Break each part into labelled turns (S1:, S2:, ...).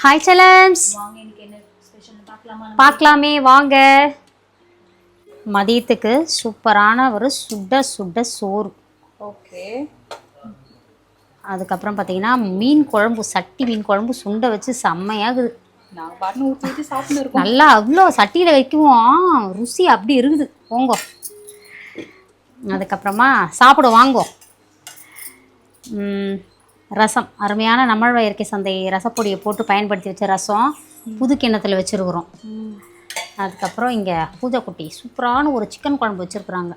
S1: Hi செலம்ஸ், பார்க்கலாமே வாங்க. மதியத்துக்கு சூப்பரான ஒரு சுட சுட சோறு.
S2: ஓகே.
S1: அதுக்கப்புறம் பார்த்தீங்கன்னா மீன் குழம்பு, சட்டி மீன் குழம்பு சுண்டை வச்சு செம்மையாகுது.
S2: நாங்கள் பாட்டு ஊற்றி ஊற்றி சாப்பிட்டு இருக்கோம்.
S1: நல்லா அவ்வளோ சட்டியில் வைக்குவோம், ருசி அப்படி இருக்குது போங்கோ. அதுக்கப்புறமா சாப்பிட வாங்கோ. ரசம், அருமையான நம்மழ்வ இயற்கை சந்தை ரசப்பொடியை போட்டு பயன்படுத்தி வச்ச ரசம் புது கிண்ணத்தில் வச்சுருக்குறோம். அதுக்கப்புறம் இங்கே பூஜைக்குட்டி சூப்பரான ஒரு சிக்கன் குழம்பு வச்சுருக்குறாங்க.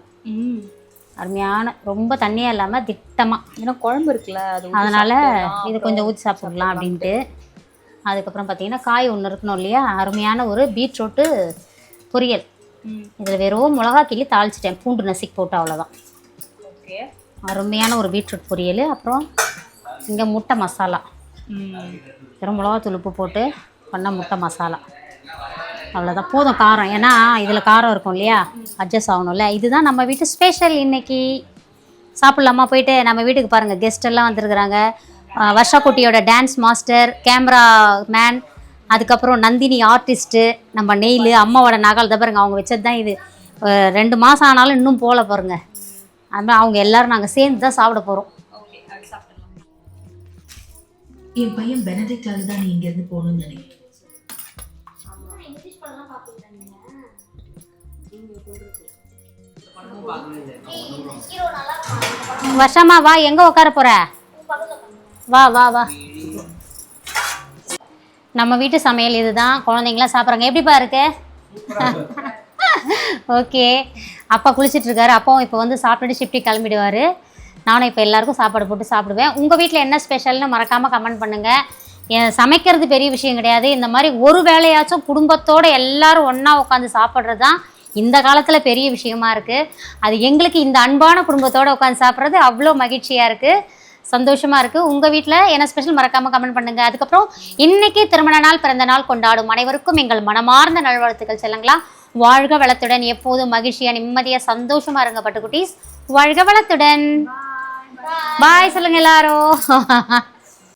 S1: அருமையான, ரொம்ப தண்ணியாக இல்லாமல் திட்டமாக,
S2: ஏன்னா குழம்பு இருக்குல்ல
S1: அதனால் இது கொஞ்சம் ஊற்றி சாப்பிட்லாம் அப்படின்ட்டு. அதுக்கப்புறம் பார்த்திங்கன்னா காய் ஒன்று இருக்கணும் இல்லையா, அருமையான ஒரு பீட்ரூட்டு பொரியல். இதில் வெறும் மிளகா கிள்ளி தாளிச்சிட்டேன், பூண்டு நசுக்கி போட்டு, அவ்வளோதான்.
S2: ஓகே.
S1: அருமையான ஒரு பீட்ரூட் பொரியல். அப்புறம் இங்கே முட்டை மசாலா, வெறும் மிளகாத்தூள் உப்பு போட்டு பண்ண முட்டை மசாலா, அவ்வளோதான். போதும் காரம், ஏன்னா இதில் காரம் இருக்கும் இல்லையா, அட்ஜஸ்ட் ஆகணும்ல. இதுதான் நம்ம வீட்டு ஸ்பெஷல். இன்றைக்கி சாப்பிட்லாமா? போயிட்டு நம்ம வீட்டுக்கு பாருங்கள், கெஸ்ட் எல்லாம் வந்துருக்குறாங்க. வர்ஷா குட்டியோட டான்ஸ் மாஸ்டர், கேமரா மேன், அதுக்கப்புறம் நந்தினி ஆர்டிஸ்ட்டு, நம்ம நெயில், அம்மாவோட நகல் தான் பாருங்க, அவங்க வச்சது தான் இது. 2 மாதம் ஆனாலும் இன்னும் போல பாருங்க. அதுமாதிரி அவங்க எல்லோரும் நாங்கள் சேர்ந்து தான் சாப்பிட போகிறோம்.
S3: என் பையன் பெனடிக்டால தான் நீ இங்கேருந்து போகணும்னு நினைக்கிறேன்.
S1: வருஷமா வா, எங்கே உட்கார போகிற? வா வா வா. நம்ம வீட்டு சமையல் இதுதான், குழந்தைங்களாம் சாப்பிட்றாங்க. எப்படிப்பா இருக்கு? ஓகே. அப்பா குளிச்சிட்ருக்காரு. அப்பாவும் இப்போ வந்து சாப்பிட்டுட்டு ஷிஃப்டி கிளம்பிடுவார். நானும் இப்போ எல்லாருக்கும் சாப்பாடு போட்டு சாப்பிடுவேன். உங்கள் வீட்டில் என்ன ஸ்பெஷல்னு மறக்காமல் கமெண்ட் பண்ணுங்கள். சமைக்கிறது பெரிய விஷயம் கிடையாது, இந்த மாதிரி ஒரு வேளையாச்சும் குடும்பத்தோடு எல்லோரும் ஒன்றா உட்காந்து சாப்பிட்றது தான் இந்த காலத்தில் பெரிய விஷயமா இருக்குது. அது எங்களுக்கு இந்த அன்பான குடும்பத்தோடு உட்காந்து சாப்பிட்றது அவ்வளோ மகிழ்ச்சியாக இருக்குது, சந்தோஷமாக இருக்குது. உங்கள் வீட்டில் என்ன ஸ்பெஷல் மறக்காமல் கமெண்ட் பண்ணுங்கள். அதுக்கப்புறம் இன்றைக்கி திருமண நாள், பிறந்த நாள் கொண்டாடும் அனைவருக்கும் எங்கள் மனமார்ந்த நல்வாழ்த்துக்கள். செல்லுங்களா, வாழ்க வளத்துடன், எப்போதும் மகிழ்ச்சியாக நிம்மதியாக சந்தோஷமாக இருங்க பட்டுக்குட்டீஸ். வாழ்க வளத்துடன். பாய் சொல்லுங்க எல்லாரும்.